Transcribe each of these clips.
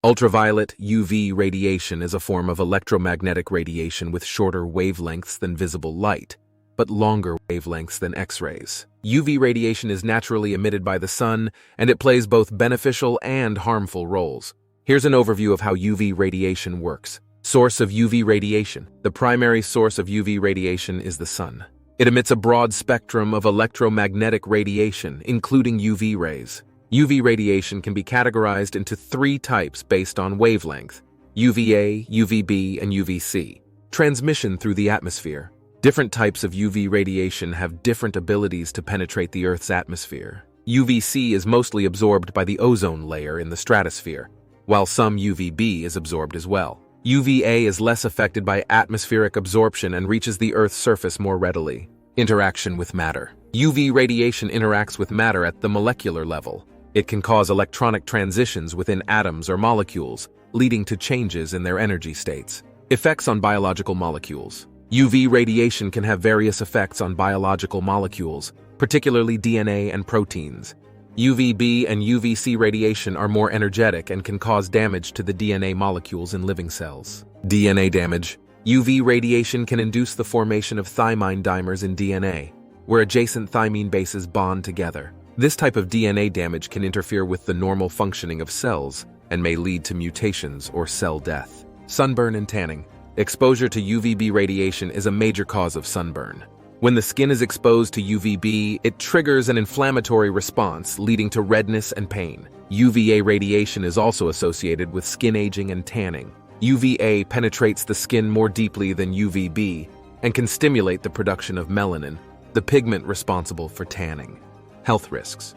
Ultraviolet UV radiation is a form of electromagnetic radiation with shorter wavelengths than visible light, but longer wavelengths than X-rays. UV radiation is naturally emitted by the sun, and it plays both beneficial and harmful roles. Here's an overview of how UV radiation works. Source of UV radiation. The primary source of UV radiation is the sun. It emits a broad spectrum of electromagnetic radiation, including UV rays. UV radiation can be categorized into three types based on wavelength: UVA, UVB, and UVC. Transmission through the atmosphere. Different types of UV radiation have different abilities to penetrate the Earth's atmosphere. UVC is mostly absorbed by the ozone layer in the stratosphere, while some UVB is absorbed as well. UVA is less affected by atmospheric absorption and reaches the Earth's surface more readily. Interaction with matter. UV radiation interacts with matter at the molecular level. It can cause electronic transitions within atoms or molecules, leading to changes in their energy states. Effects on biological molecules. UV radiation can have various effects on biological molecules, particularly DNA and proteins. UVB and UVC radiation are more energetic and can cause damage to the DNA molecules in living cells. DNA damage. UV radiation can induce the formation of thymine dimers in DNA, where adjacent thymine bases bond together. This type of DNA damage can interfere with the normal functioning of cells and may lead to mutations or cell death. Sunburn and tanning. Exposure to UVB radiation is a major cause of sunburn. When the skin is exposed to UVB, it triggers an inflammatory response, leading to redness and pain. UVA radiation is also associated with skin aging and tanning. UVA penetrates the skin more deeply than UVB and can stimulate the production of melanin, the pigment responsible for tanning. Health risks.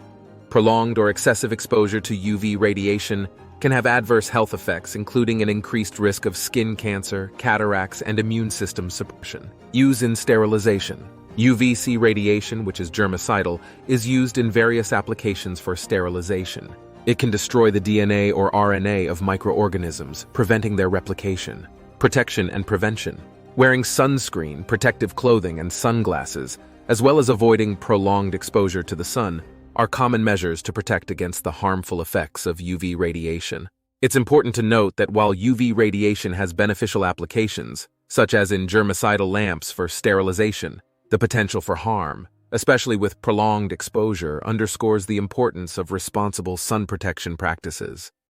Prolonged or excessive exposure to UV radiation can have adverse health effects, including an increased risk of skin cancer, cataracts, and immune system suppression. Use in sterilization. UVC radiation, which is germicidal, is used in various applications for sterilization. It can destroy the DNA or RNA of microorganisms, preventing their replication. Protection and prevention. Wearing sunscreen, protective clothing, and sunglasses, as well as avoiding prolonged exposure to the sun, are common measures to protect against the harmful effects of UV radiation. It's important to note that while UV radiation has beneficial applications, such as in germicidal lamps for sterilization, the potential for harm, especially with prolonged exposure, underscores the importance of responsible sun protection practices.